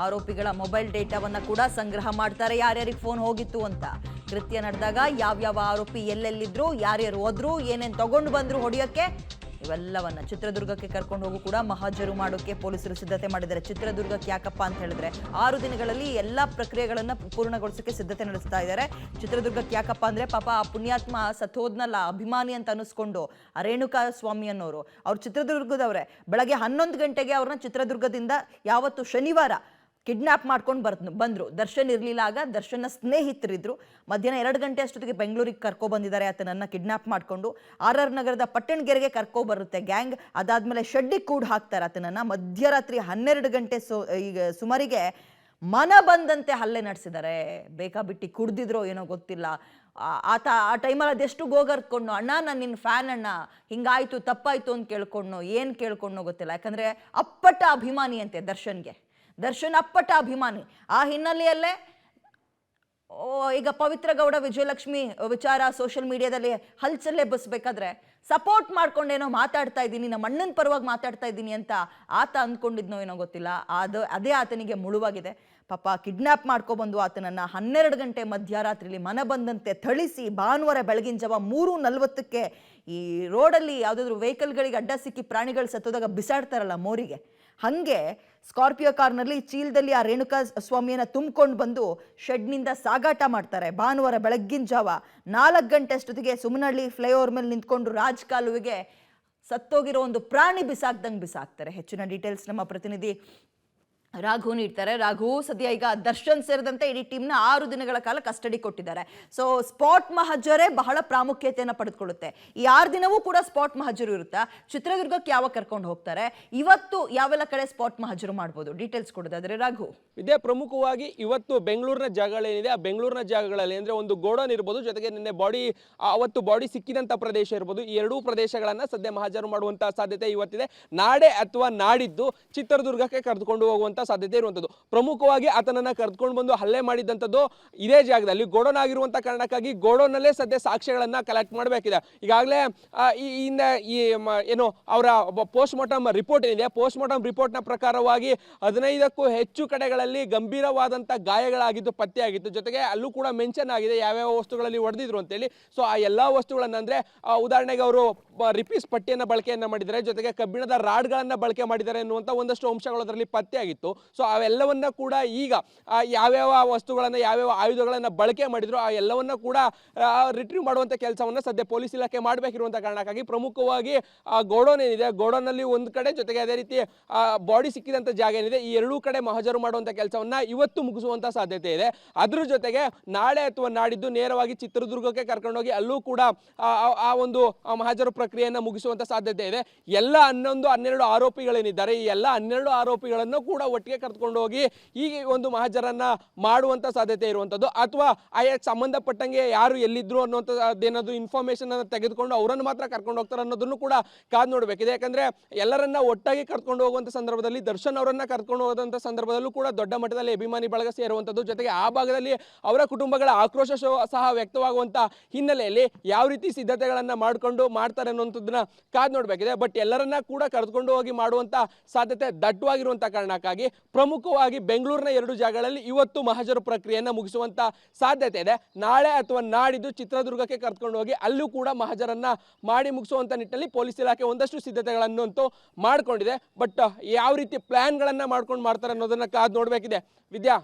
ಆರೋಪಿಗಳ ಮೊಬೈಲ್ ಡೇಟಾವನ್ನ ಕೂಡ ಸಂಗ್ರಹ ಮಾಡ್ತಾರೆ, ಯಾರ್ಯಾರಿಗೆ ಫೋನ್ ಹೋಗಿತ್ತು ಅಂತ. ಕೃತ್ಯ ನಡೆದಾಗ ಯಾವ್ಯಾವ ಆರೋಪಿ ಎಲ್ಲೆಲ್ಲಿದ್ರು, ಯಾರ್ಯಾರು ಹೋದ್ರು, ಏನೇನು ತಗೊಂಡು ಬಂದ್ರು ಹೊಡೆಯೋಕ್ಕೆ, ಇವೆಲ್ಲವನ್ನ ಚಿತ್ರದುರ್ಗಕ್ಕೆ ಕರ್ಕೊಂಡು ಹೋಗು ಕೂಡ ಮಹಾಜರು ಮಾಡೋಕ್ಕೆ ಪೊಲೀಸರು ಸಿದ್ಧತೆ ಮಾಡಿದ್ದಾರೆ. ಚಿತ್ರದುರ್ಗಕ್ಕೆ ಯಾಕಪ್ಪ ಅಂತ ಹೇಳಿದ್ರೆ 6 ದಿನಗಳಲ್ಲಿ ಎಲ್ಲ ಪ್ರಕ್ರಿಯೆಗಳನ್ನು ಪೂರ್ಣಗೊಳಿಸೋಕೆ ಸಿದ್ಧತೆ ನಡೆಸ್ತಾ ಇದ್ದಾರೆ. ಚಿತ್ರದುರ್ಗಕ್ಕೆ ಯಾಕಪ್ಪ ಅಂದ್ರೆ ಪಾಪ ಆ ಪುಣ್ಯಾತ್ಮ ಸತ್ತೋದ್ನಲ್ಲ, ಅಭಿಮಾನಿ ಅಂತ ಅನಿಸ್ಕೊಂಡು ಆ ರೇಣುಕಾ ಸ್ವಾಮಿ ಅನ್ನೋರು, ಅವ್ರು ಚಿತ್ರದುರ್ಗದವ್ರೆ. ಬೆಳಗ್ಗೆ 11 ಗಂಟೆಗೆ ಅವ್ರನ್ನ ಚಿತ್ರದುರ್ಗದಿಂದ ಯಾವತ್ತು ಶನಿವಾರ ಕಿಡ್ನಾಪ್ ಮಾಡ್ಕೊಂಡು ಬಂದ್ರು. ದರ್ಶನ್ ಇರಲಿಲ್ಲ, ಆಗ ದರ್ಶನ್ನ ಸ್ನೇಹಿತರಿದ್ರು. ಮಧ್ಯಾಹ್ನ 2 ಗಂಟೆ ಅಷ್ಟೊತ್ತಿಗೆ ಬೆಂಗಳೂರಿಗೆ ಕರ್ಕೊಬಂದಿದ್ದಾರೆ ಆತನನ್ನ RR ಮಾಡಿಕೊಂಡು. ನಗರದ ಪಟ್ಟಣಗೆರೆಗೆ ಕರ್ಕೊಬರುತ್ತೆ ಗ್ಯಾಂಗ್. ಅದಾದ್ಮೇಲೆ ಶೆಡ್ಡಿಗೆ ಕೂಡ ಹಾಕ್ತಾರೆ ಆತನನ್ನ. ಮಧ್ಯರಾತ್ರಿ 12 ಗಂಟೆ ಈಗ ಸುಮಾರಿಗೆ ಮನ ಬಂದಂತೆ ಹಲ್ಲೆ ನಡೆಸಿದ್ದಾರೆ. ಬೇಕಾಬಿಟ್ಟಿ ಕುಡ್ದಿದ್ರೋ ಏನೋ ಗೊತ್ತಿಲ್ಲ. ಆತ ಆ ಟೈಮಲ್ಲಿ ಅದೆಷ್ಟು ಗೋಗರ್ಕೊಂಡು, ಅಣ್ಣ ನಾನು ನಿನ್ನ ಫ್ಯಾನ್ ಅಣ್ಣ, ಹಿಂಗಾಯ್ತು ತಪ್ಪಾಯ್ತು ಅಂತ ಕೇಳ್ಕೊಂಡು, ಏನು ಕೇಳ್ಕೊಂಡು ಗೊತ್ತಿಲ್ಲ. ಯಾಕಂದ್ರೆ ಅಪ್ಪಟ ಅಭಿಮಾನಿ ಅಂತೆ ದರ್ಶನ್ ಅಪ್ಪಟ ಅಭಿಮಾನಿ. ಆ ಹಿನ್ನೆಲೆಯಲ್ಲೇ ಈಗ ಪವಿತ್ರ ಗೌಡ ವಿಜಯಲಕ್ಷ್ಮಿ ವಿಚಾರ ಸೋಷಿಯಲ್ ಮೀಡಿಯಾದಲ್ಲಿ ಹಲ್ಚಲ್ಲೇ ಬಸ್ಬೇಕಾದ್ರೆ ಸಪೋರ್ಟ್ ಮಾಡ್ಕೊಂಡೇನೋ ಮಾತಾಡ್ತಾ ಇದ್ದೀನಿ, ನಮ್ಮ ಅಣ್ಣನ ಪರವಾಗಿ ಮಾತಾಡ್ತಾ ಇದ್ದೀನಿ ಅಂತ ಆತ ಅಂದ್ಕೊಂಡಿದ್ನೋ ಏನೋ ಗೊತ್ತಿಲ್ಲ. ಅದೇ ಆತನಿಗೆ ಮುಳುವಾಗಿದೆ. ಪಾಪ ಕಿಡ್ನಾಪ್ ಮಾಡ್ಕೊಬಂದು ಆತನನ್ನ 12 ಗಂಟೆ ಮಧ್ಯರಾತ್ರಿಲಿ ಮನ ಬಂದಂತೆ ಥಳಿಸಿ ಭಾನುವಾರ ಬೆಳಗಿನ ಜಾವ 3:40ಕ್ಕೆ ಈ ರೋಡಲ್ಲಿ ಯಾವುದಾದ್ರೂ ವೆಹಿಕಲ್ಗಳಿಗೆ ಅಡ್ಡ ಸಿಕ್ಕಿ ಪ್ರಾಣಿಗಳು ಸತ್ತೋದಾಗ ಬಿಸಾಡ್ತಾರಲ್ಲ ಮೋರಿಗೆ, ಹಂಗೆ ಸ್ಕಾರ್ಪಿಯೋ ಕಾರ್ನಲ್ಲಿ ಚೀಲದಲ್ಲಿ ಆ ರೇಣುಕಾ ಸ್ವಾಮಿಯನ್ನ ತುಂಬಿಕೊಂಡು ಬಂದು ಶೆಡ್ನಿಂದ ಸಾಗಾಟ ಮಾಡ್ತಾರೆ. ಭಾನುವಾರ ಬೆಳಗ್ಗಿನ ಜಾವ 4 ಗಂಟೆ ಅಷ್ಟೊತ್ತಿಗೆ ಸುಮನಹಳ್ಳಿ ಫ್ಲೈಓವರ್ ಮೇಲೆ ನಿಂತ್ಕೊಂಡು ರಾಜಕಾಲುವೆಗೆ ಸತ್ತೋಗಿರೋ ಒಂದು ಪ್ರಾಣಿ ಬಿಸಾಕ್ದಂಗೆ ಬಿಸಾಕ್ತಾರೆ. ಹೆಚ್ಚಿನ ಡೀಟೇಲ್ಸ್ ನಮ್ಮ ಪ್ರತಿನಿಧಿ ರಾಘು ನೀಡ್ತಾರೆ. ರಾಘು, ಸದ್ಯ ಈಗ ದರ್ಶನ್ ಸೇರಿದಂತೆ ಇಡೀ ಟೀಮ್ನ 6 ದಿನಗಳ ಕಾಲ ಕಸ್ಟಡಿ ಕೊಟ್ಟಿದ್ದಾರೆ. ಸೊ ಸ್ಪಾಟ್ ಮಹಜರೇ ಬಹಳ ಪ್ರಾಮುಖ್ಯತೆಯನ್ನು ಪಡೆದುಕೊಳ್ಳುತ್ತೆ. ಈ 6 ದಿನವೂ ಕೂಡ ಸ್ಪಾಟ್ ಮಹಜರು ಇರುತ್ತಾ? ಚಿತ್ರದುರ್ಗಕ್ಕೆ ಯಾವಾಗ ಕರ್ಕೊಂಡು ಹೋಗ್ತಾರೆ? ಇವತ್ತು ಯಾವೆಲ್ಲ ಕಡೆ ಸ್ಪಾಟ್ ಮಹಜರು ಮಾಡ್ಬೋದು? ಡೀಟೇಲ್ಸ್ ಕೊಡೋದಾದ್ರೆ ರಾಘು. ಇದೇ ಪ್ರಮುಖವಾಗಿ ಇವತ್ತು ಬೆಂಗಳೂರಿನ ಜಾಗಗಳೇನಿದೆ, ಆ ಬೆಂಗಳೂರಿನ ಜಾಗಗಳಲ್ಲಿ ಅಂದ್ರೆ ಒಂದು ಗೋಡನ್ ಇರ್ಬೋದು, ಜೊತೆಗೆ ನಿನ್ನೆ ಅವತ್ತು ಬಾಡಿ ಸಿಕ್ಕಿದಂತ ಪ್ರದೇಶ ಇರ್ಬೋದು, ಈ 2 ಪ್ರದೇಶಗಳನ್ನ ಸದ್ಯ ಮಹಜರು ಮಾಡುವಂತಹ ಸಾಧ್ಯತೆ ಇವತ್ತಿದೆ. ನಾಳೆ ಅಥವಾ ನಾಡಿದ್ದು ಚಿತ್ರದುರ್ಗಕ್ಕೆ ಕರೆದುಕೊಂಡು ಹೋಗುವಂತ ಸಾಧ್ಯತೆ ಇರುವಂತದ್ದು. ಪ್ರಮುಖವಾಗಿ ಆತನನ್ನ ಕರೆದುಕೊಂಡು ಬಂದು ಹಲ್ಲೆ ಮಾಡಿದಂಥದ್ದು ಇದೇ ಜಾಗದಲ್ಲಿ ಗೋಡನ್ ಆಗಿರುವಂತ ಕಾರಣಕ್ಕಾಗಿ ಗೋಡನ್ನಲ್ಲೇ ಸದ್ಯ ಸಾಕ್ಷ್ಯಗಳನ್ನ ಕಲೆಕ್ಟ್ ಮಾಡಬೇಕಿದೆ. ಈಗಾಗಲೇ ಏನು ಅವರ ಪೋಸ್ಟ್ ಮಾರ್ಟಮ್ ರಿಪೋರ್ಟ್ ಏನಿದೆ, ಪೋಸ್ಟ್ ಮಾರ್ಟಮ್ ರಿಪೋರ್ಟ್ ನ ಪ್ರಕಾರವಾಗಿ 15ಕ್ಕೂ ಹೆಚ್ಚು ಕಡೆಗಳಲ್ಲಿ ಗಂಭೀರವಾದಂತ ಗಾಯಗಳಾಗಿದ್ದು ಪತ್ತೆಯಾಗಿತ್ತು. ಜೊತೆಗೆ ಅಲ್ಲೂ ಕೂಡ ಮೆನ್ಷನ್ ಆಗಿದೆ ಯಾವ್ಯಾವ ವಸ್ತುಗಳಲ್ಲಿ ಹೊಡೆದಿದ್ರು ಅಂತೇಳಿ. ಸೊ ಆ ಎಲ್ಲಾ ವಸ್ತುಗಳನ್ನ ಅಂದ್ರೆ ಉದಾಹರಣೆಗೆ ಅವರು ರಿಪೀಸ್ ಪಟ್ಟಿಯನ್ನ ಬಳಕೆಯನ್ನ ಮಾಡಿದ್ದಾರೆ, ಜೊತೆಗೆ ಕಬ್ಬಿಣದ ರಾಡ್ಗಳನ್ನ ಬಳಕೆ ಮಾಡಿದ್ದಾರೆ ಎನ್ನುವಂತ ಒಂದಷ್ಟು ಅಂಶಗಳು ಅದರಲ್ಲಿ ಪತ್ತೆಯಾಗಿತ್ತು. ಸೊ ಅವೆಲ್ಲವನ್ನ ಕೂಡ ಈಗ ಯಾವ್ಯಾವ ವಸ್ತುಗಳನ್ನ ಯಾವ್ಯಾವ ಆಯುಧಗಳನ್ನ ಬಳಕೆ ಮಾಡಿದ್ರು ಆ ಎಲ್ಲವನ್ನ ಕೂಡ ರಿಟ್ರೀವ್ ಮಾಡುವಂತ ಕೆಲಸವನ್ನ ಸದ್ಯ ಪೊಲೀಸ್ ಇಲಾಖೆ ಮಾಡಬೇಕಿರುವಂತ ಕಾರಣಕ್ಕಾಗಿ ಪ್ರಮುಖವಾಗಿ ಗೋಡೌನ್ ಏನಿದೆ, ಗೋಡೌನ್ ಅಲ್ಲಿ ಒಂದು ಕಡೆ, ಜೊತೆಗೆ ಅದೇ ರೀತಿ ಬಾಡಿ ಸಿಕ್ಕಿದಂತ ಜಾಗ ಏನಿದೆ, ಈ 2 ಕಡೆ ಮಹಜರು ಮಾಡುವಂತ ಕೆಲಸವನ್ನ ಇವತ್ತು ಮುಗಿಸುವಂತ ಸಾಧ್ಯತೆ ಇದೆ. ಅದ್ರ ಜೊತೆಗೆ ನಾಳೆ ಅಥವಾ ನಾಡಿದ್ದು ನೇರವಾಗಿ ಚಿತ್ರದುರ್ಗಕ್ಕೆ ಕರ್ಕೊಂಡೋಗಿ ಅಲ್ಲೂ ಕೂಡ ಆ ಒಂದು ಮಹಜರು ಪ್ರಕ್ರಿಯೆಯನ್ನ ಮುಗಿಸುವಂತ ಸಾಧ್ಯತೆ ಇದೆ. ಎಲ್ಲ 12 ಆರೋಪಿಗಳೇನಿದ್ದಾರೆ, ಈ ಎಲ್ಲ 12 ಆರೋಪಿಗಳನ್ನು ಕೂಡ ಒಟ್ಟಿಗೆ ಕರೆದುಕೊಂಡು ಹೋಗಿ ಈ ಒಂದು ಮಹಜರನ್ನ ಮಾಡುವಂತ ಸಾಧ್ಯತೆ ಇರುವಂತದ್ದು, ಅಥವಾ ಆಯಾ ಸಂಬಂಧಪಟ್ಟಂಗೆ ಯಾರು ಎಲ್ಲಿದ್ರು ಅನ್ನೋದೇನಾದ್ರು ಇನ್ಫಾರ್ಮೇಶನ್ ಅನ್ನು ತೆಗೆದುಕೊಂಡು ಅವರನ್ನು ಮಾತ್ರ ಕರ್ಕೊಂಡು ಹೋಗ್ತಾರೆ ಅನ್ನೋದನ್ನು ಕೂಡ ಕಾದು ನೋಡಬೇಕಿದೆ. ಯಾಕಂದ್ರೆ ಎಲ್ಲರನ್ನ ಒಟ್ಟಾಗಿ ಕರ್ಕೊಂಡು ಹೋಗುವಂತ ಸಂದರ್ಭದಲ್ಲಿ, ದರ್ಶನ್ ಅವರನ್ನ ಕರ್ಕೊಂಡು ಹೋದಂತ ಸಂದರ್ಭದಲ್ಲೂ ಕೂಡ ದೊಡ್ಡ ಮಟ್ಟದಲ್ಲಿ ಅಭಿಮಾನಿ ಬಳಗ ಸೇರುವಂತದ್ದು, ಜೊತೆಗೆ ಆ ಭಾಗದಲ್ಲಿ ಅವರ ಕುಟುಂಬಗಳ ಆಕ್ರೋಶ ಸಹ ವ್ಯಕ್ತವಾಗುವಂತ ಹಿನ್ನೆಲೆಯಲ್ಲಿ ಯಾವ ರೀತಿ ಸಿದ್ಧತೆಗಳನ್ನ ಮಾಡ್ಕೊಂಡು ಮಾಡ್ತಾರೆ ಅನ್ನುವಂಥದ್ದನ್ನ ಕಾದು ನೋಡಬೇಕಿದೆ. ಬಟ್ ಎಲ್ಲರನ್ನ ಕೂಡ ಕರೆದುಕೊಂಡು ಹೋಗಿ ಮಾಡುವಂತ ಸಾಧ್ಯತೆ ದಟ್ಟವಾಗಿರುವಂತ ಕಾರಣಕ್ಕಾಗಿ ಪ್ರಮುಖವಾಗಿ ಬೆಂಗಳೂರಿನ 2 ಜಾಗಗಳಲ್ಲಿ ಇವತ್ತು ಮಹಜರು ಪ್ರಕ್ರಿಯೆಯನ್ನ ಮುಗಿಸುವಂತ ಸಾಧ್ಯತೆ ಇದೆ. ನಾಳೆ ಅಥವಾ ನಾಡಿದ್ದು ಚಿತ್ರದುರ್ಗಕ್ಕೆ ಕರ್ಕೊಂಡು ಹೋಗಿ ಅಲ್ಲೂ ಕೂಡ ಮಹಜರನ್ನ ಮಾಡಿ ಮುಗಿಸುವಂತ ನಿಟ್ಟಿನಲ್ಲಿ ಪೊಲೀಸ್ ಇಲಾಖೆ ಒಂದಷ್ಟು ಸಿದ್ಧತೆಗಳನ್ನಂತೂ ಮಾಡ್ಕೊಂಡಿದೆ. ಬಟ್ ಯಾವ ರೀತಿ ಪ್ಲಾನ್ಗಳನ್ನ ಮಾಡ್ಕೊಂಡು ಮಾಡ್ತಾರೆ ಅನ್ನೋದನ್ನ ಕಾದು ನೋಡಬೇಕಿದೆ. ವಿದ್ಯಾ.